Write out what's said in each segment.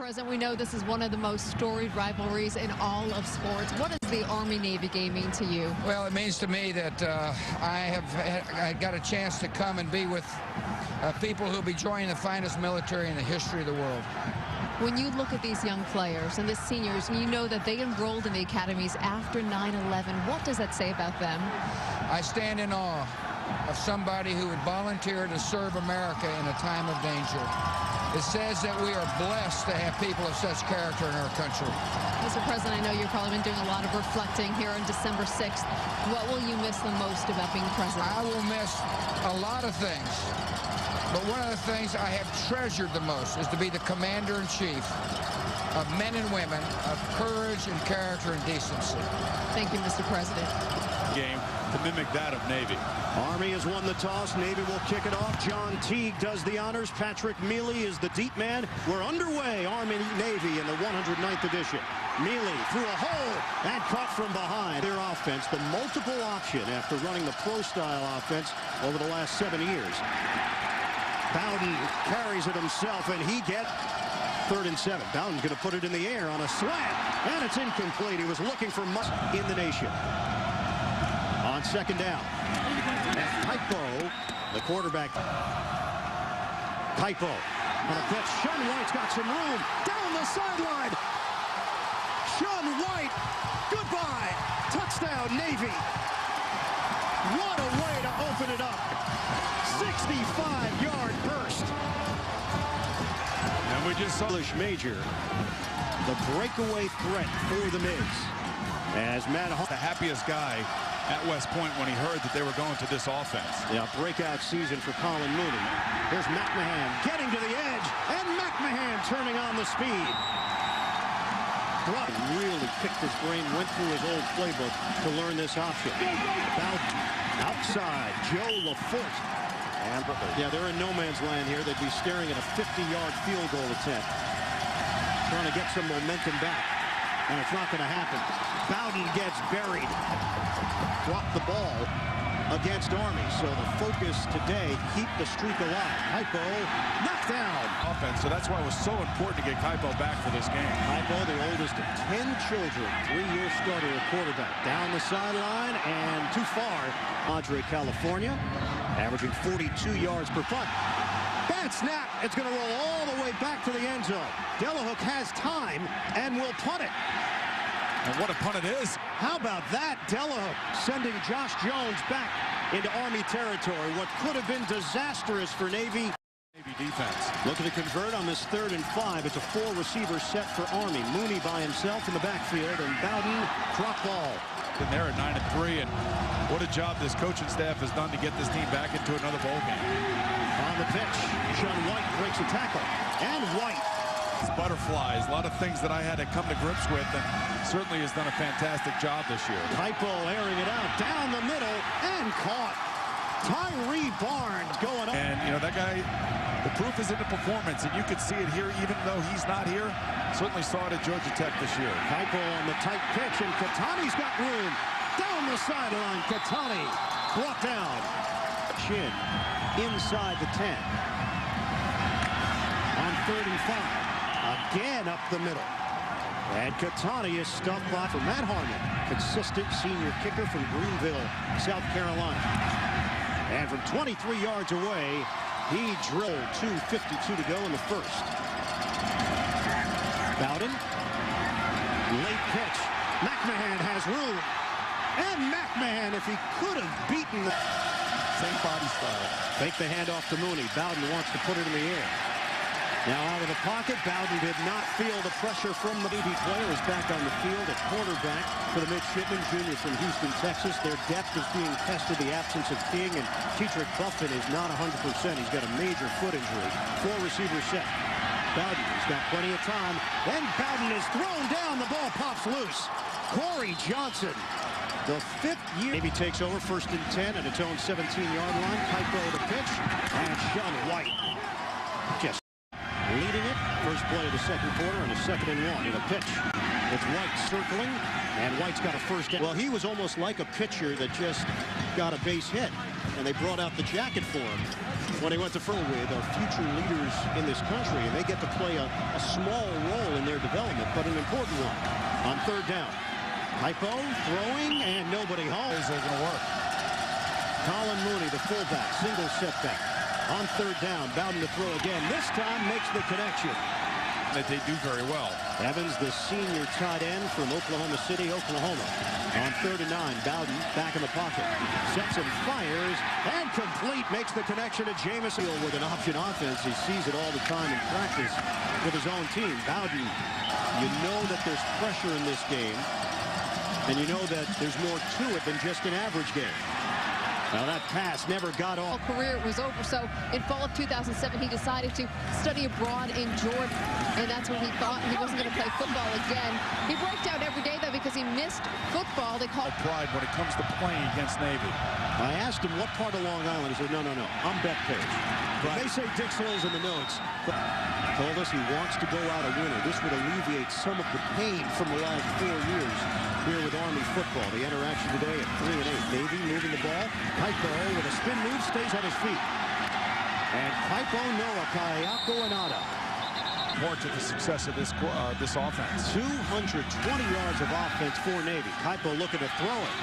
President, we know this is one of the most storied rivalries in all of sports. What does the Army-Navy game mean to you? Well, it means to me that I got a chance to come and be with people who will be joining the finest military in the history of the world. When you look at these young players and the seniors, and you know that they enrolled in the academies after 9/11, what does that say about them? I stand in awe of somebody who would volunteer to serve America in a time of danger. It says that we are blessed to have people of such character in our country. Mr. President, I know you've probably been doing a lot of reflecting here on December 6th. What will you miss the most about being president? I will miss a lot of things, but one of the things I have treasured the most is to be the commander-in-chief of men and women of courage and character and decency. Thank you, Mr. President. Game to mimic that of Navy. Army has won the toss. Navy will kick it off. John Teague does the honors. Patrick Mealy is the deep man. We're underway. Army-Navy in the 109th edition. Mealy through a hole and caught from behind. Their offense, the multiple option after running the pro-style offense over the last 7 years. Bowden carries it himself, and he gets 3rd and 7. Bowden's going to put it in the air on a slant, and it's incomplete. He was looking for much in the nation. On 2nd down. And Kaipo, the quarterback. Kaipo on a pitch. Shun White's got some room. Down the sideline. Shun White. Goodbye. Touchdown, Navy. What a way to open it up. 65-yard burst. And we just saw Major, the breakaway threat for the Migs. As Matt the happiest guy at West Point when he heard that they were going to this offense. Yeah, breakout season for Colin Mooney. Here's McMahon getting to the edge, and McMahon turning on the speed. Bruck really picked his brain, went through his old playbook to learn this option. Bowden outside, Joe Lafort. And yeah, they're in no man's land here. They'd be staring at a 50-yard field goal attempt. Trying to get some momentum back. And it's not going to happen. Bowden gets buried. Dropped the ball against Army. So the focus today, keep the streak alive. Kaipo knocked down. Offense, so that's why it was so important to get Kaipo back for this game. Kaipo, the oldest of 10 children, 3-year starter at quarterback. Down the sideline and too far. Madre, California, averaging 42 yards per punt. Bad snap. It's going to roll all the way back to the end zone. Delahook has time and will punt it. And what a punt it is. How about that? Delahook sending Josh Jones back into Army territory. What could have been disastrous for Navy. Navy defense. Looking to convert on this 3rd and 5. It's a 4-receiver set for Army. Mooney by himself in the backfield, and Bowden drop ball. And they're at 9-3, and what a job this coaching staff has done to get this team back into another bowl game. On the pitch, Shun White breaks a tackle, and White. It's butterflies, a lot of things that I had to come to grips with, and certainly has done a fantastic job this year. Kaipo airing it out down the middle and caught. Tyree Barnes going up. And, you know, that guy, the proof is in the performance, and you could see it here even though he's not here. Certainly saw it at Georgia Tech this year. Kaipo on the tight pitch, and Katani's got room. Down the sideline, Katani brought down. Chin inside the 10. On 3rd and 5. Again up the middle. And Katani is stuffed by for Matt Harmon, consistent senior kicker from Greenville, South Carolina. And from 23 yards away, he drilled 2:52 to go in the first. Bowden, late pitch. McMahon has room. And McMahon, if he could have beaten the Same body style. fake the handoff to Mooney. Bowden wants to put it in the air. Now out of the pocket, Bowden did not feel the pressure from the Navy player. Is back on the field at quarterback for the midshipman, junior from Houston, Texas. Their depth is being tested. The absence of King, and Tetrick Buffin is not 100%. He's got a major foot injury. 4-receiver set. Bowden has got plenty of time. Then Bowden is thrown down. The ball pops loose. Corey Johnson, the 5th year. Navy takes over 1st and 10 at its own 17-yard line. Kaipo the pitch, and Shun White just leading it. First play of the 2nd quarter, and a 2nd and 1 in a pitch. It's White circling, and White's got a first down. Well, he was almost like a pitcher that just got a base hit. and they brought out the jacket for him when he went to Furl with future leaders in this country, and they get to play a small role in their development, but an important one. On third down, Hypo throwing, and nobody home. Is it going to work? Colin Mooney, the fullback, single setback. On third down, Bowden to throw again. This time makes the connection. That they do very well. Evans, the senior tight end from Oklahoma City, Oklahoma. On 3rd and 9, Bowden back in the pocket. Sets and fires, and complete. Makes the connection to Jamison with an option offense. He sees it all the time in practice with his own team. Bowden, you know that there's pressure in this game, and you know that there's more to it than just an average game. Now that pass never got off. Career was over, so in fall of 2007 he decided to study abroad in Jordan, and that's when he thought he wasn't going to play football again. He broke down every day though because he missed football. They called pride when it comes to playing against Navy. I asked him what part of Long Island. He said, no, I'm Bethpage. Right. They say Dix Hills in the notes. Told us he wants to go out a winner. This would alleviate some of the pain from the last 4 years here with Army football. The interaction today at 3 and 8. Navy moving the ball. Hypo with a spin move stays on his feet. And Hypo Noah Kayako Inada. More to the success of this offense. 220 yards of offense for Navy. Hypo looking to throw it.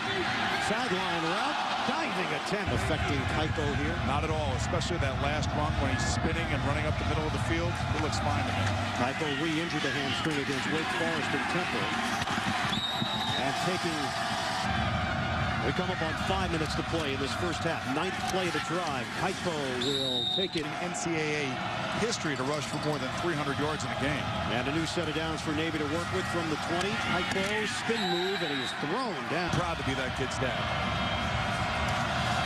Sideline route. Diving attempt affecting Hypo here. Not at all, especially that last run when he's spinning and running up the middle of the field. It looks fine to me. Hypo re-injured the hamstring against Wake Forest and Temple. And we come up on 5 minutes to play in this first half. 9th play of the drive. Hypo will take it. NCAA history to rush for more than 300 yards in a game. And a new set of downs for Navy to work with from the 20. Hypo spin move, and he's thrown down. Proud to be that kid's dad.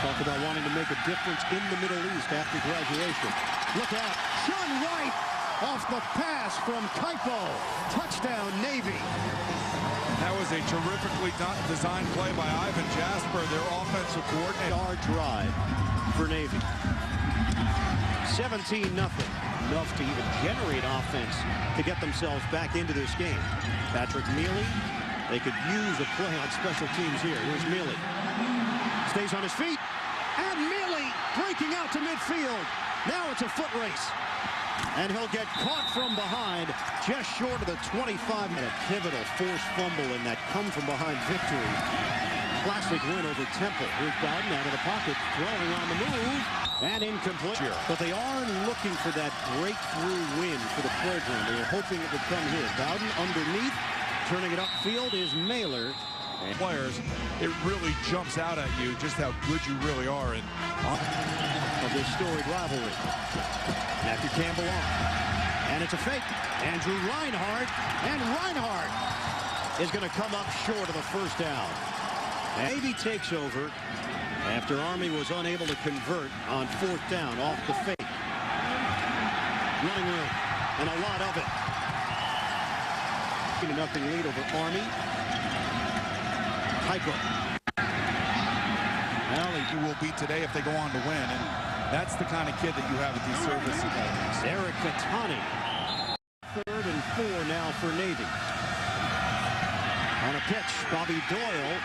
Talk about wanting to make a difference in the Middle East after graduation. Look out. Sean White off the pass from Hypo. Touchdown, Navy. That was a terrifically designed play by Ivan Jasper, their offensive coordinator. Our drive for Navy. 17-0. Enough to even generate offense to get themselves back into this game. Patrick Mealy, they could use a play on special teams here. Here's Mealy. Stays on his feet. And Mealy breaking out to midfield. Now it's a foot race. And he'll get caught from behind, just short of the 25-minute pivotal forced fumble in that come-from-behind victory. Classic win over Temple. Here's Bowden out of the pocket, throwing on the move, and incomplete. But they are looking for that breakthrough win for the program. They were hoping it would come here. Bowden underneath, turning it upfield is Mailer. And players, it really jumps out at you just how good you really are in of this storied rivalry. Matthew Campbell on. And it's a fake. Andrew Reinhardt. And Reinhardt is going to come up short of the first down. Navy takes over after Army was unable to convert on 4th down off the fake. Running room. And a lot of it. 0-0 lead over Army. Hypo. Well, he will beat today if they go on to win, and that's the kind of kid that you have at these service academies. Eric Katani. 3rd and 4 now for Navy. On a pitch, Bobby Doyle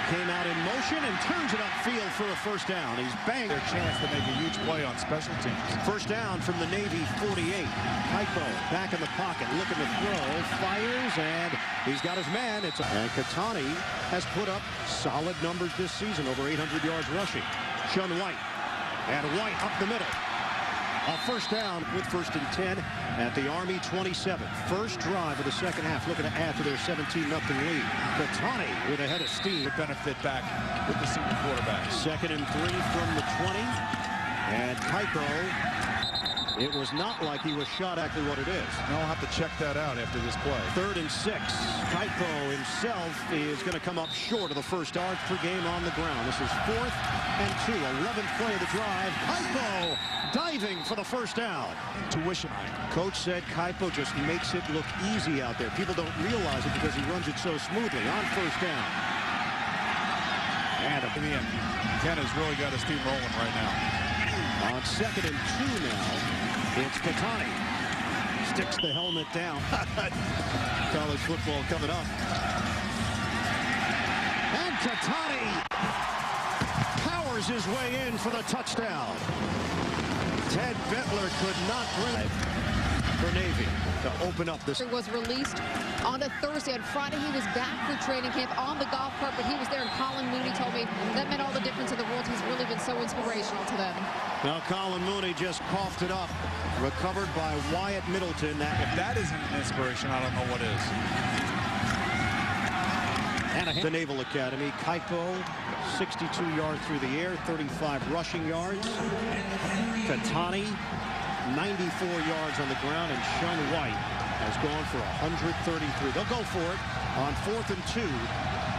came out in motion and turns it upfield for a first down. He's banged. Their chance to make a huge play on special teams. First down from the Navy 48. Hypo back in the pocket, looking to throw, fires, and he's got his man. And Katani has put up solid numbers this season, over 800 yards rushing. Sean White, and White up the middle. A first down with 1st and 10 at the Army 27. First drive of the second half, looking to add to their 17-0 lead. Katani with a head of steam. The benefit back with the senior quarterback. 2nd and 3 from the 20. And Hypo, it was not like he was shot exactly what it is. I'll have to check that out after this play. 3rd and 6. Hypo himself is going to come up short of the first yards per game on the ground. This is 4th and 2. 11th play of the drive. Hypo diving for the first down. Tuition. Coach said Hypo just makes it look easy out there. People don't realize it because he runs it so smoothly on first down. And in the end, Ken has really got his team rolling right now. On 2nd and 2 now, it's Katani. Sticks the helmet down. College football coming up. And Katani, power hammers his way in for the touchdown. Ted Bettler could not bring it for Navy to open up this. Was released on a Thursday. On Friday, he was back for training camp on the golf cart, but he was there, and Colin Mooney told me that meant all the difference in the world. He's really been so inspirational to them. Now, Colin Mooney just coughed it up, recovered by Wyatt Middleton. If that isn't an inspiration, I don't know what is. And the Naval Academy, Kaipo, 62 yards through the air, 35 rushing yards. Katani, 94 yards on the ground, and Shun White has gone for 133. They'll go for it on 4th and 2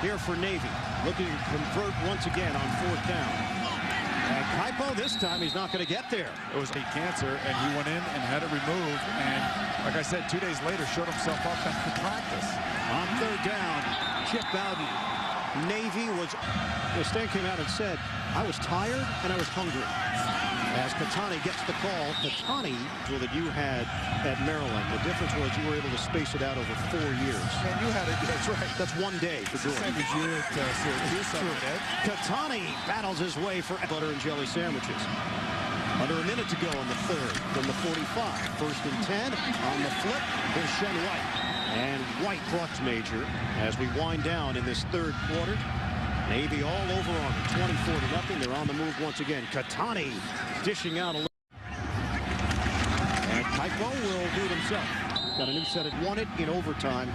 here for Navy, looking to convert once again on 4th down. And Kaipo, this time, he's not going to get there. It was cancer, and he went in and had it removed. And like I said, 2 days later, showed himself up back to practice. On 3rd down, Chip Bowden. Navy was, Stan came out and said, I was tired and I was hungry. As Katani gets the call, Katani, that you had at Maryland. The difference was you were able to space it out over 4 years. And you had it, that's right. That's 1 day for Jordan. Same as you at Syracuse. Katani battles his way for butter and jelly sandwiches. Under a minute to go in the 3rd from the 45. 1st and 10 on the flip. Here's Shun White. And White brought major as we wind down in this 3rd quarter. Navy all over on it, 24-0. They're on the move once again. Katani dishing out a little. And Kaipo will do it himself. Got a new set of won it in overtime,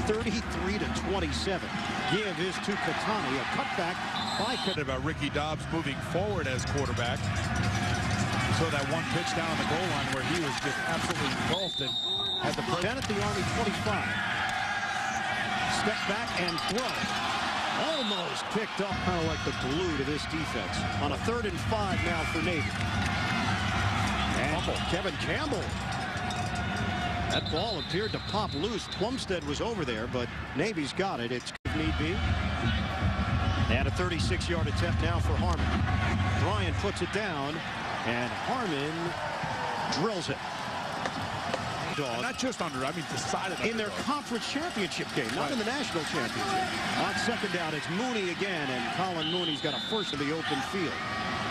33-27. Give is to Katani, a cutback by Katani. About Ricky Dobbs moving forward as quarterback. So that one pitch down on the goal line where he was just absolutely engulfed and had the pressure. Then at the Army 25. Step back and throw. Almost picked up, kind of like the glue to this defense. On a 3rd and 5 now for Navy. And Kevin Campbell. That ball appeared to pop loose. Plumstead was over there, but Navy's got it. It's if need be. And a 36-yard attempt now for Harmon. Bryant puts it down, and Harmon drills it. Not just under, I mean decided in their conference championship game, not in the national championship. On 2nd down, it's Mooney again, and Colin Mooney's got a first in the open field.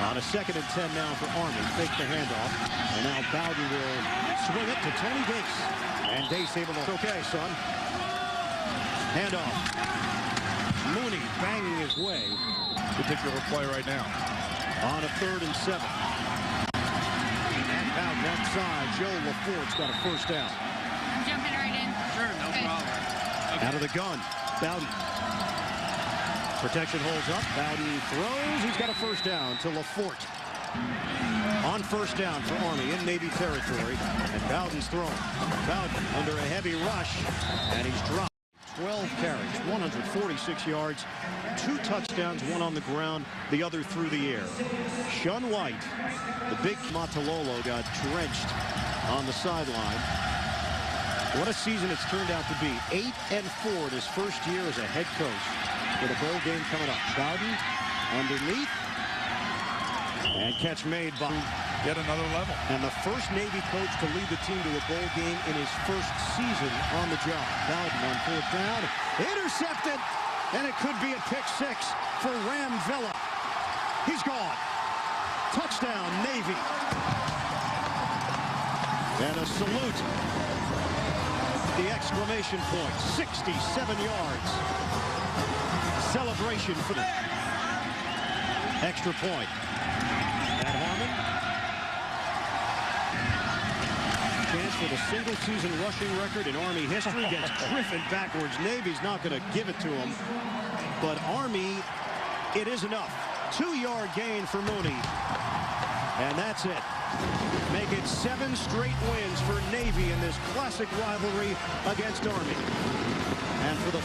On a 2nd and 10 now for Army. Fake the handoff, and now Bowden will swing it to Tony Dace. And Dace able to, okay, son. Handoff. Mooney banging his way. Particular play right now. On a 3rd and 7. Out left side, Joe LaFort's got a first down. I'm jumping right in. Sure, no problem. Okay. Out of the gun, Bowden. Protection holds up. Bowden throws. He's got a first down to LaFort. On 1st down for Army in Navy territory, and Bowden's thrown. Bowden under a heavy rush, and he's dropped. 12 carries, 146 yards, 2 touchdowns, 1 on the ground, the other through the air. Shun White, the big Matalolo, got drenched on the sideline. What a season it's turned out to be. 8-4 in his first year as a head coach, with a bowl game coming up. Bowden underneath, and catch made by yet another level. And the first Navy coach to lead the team to a bowl game in his first season on the job. Bowden on 4th down. Intercepted. And it could be a pick 6 for Ram Villa. He's gone. Touchdown, Navy. And a salute. The exclamation point. 67 yards. Celebration for the extra point. And Harmon. Chance for the single-season rushing record in Army history against Griffin backwards. Navy's not going to give it to him, but Army, it is enough. 2-yard gain for Mooney, and that's it. Make it 7 straight wins for Navy in this classic rivalry against Army. And for the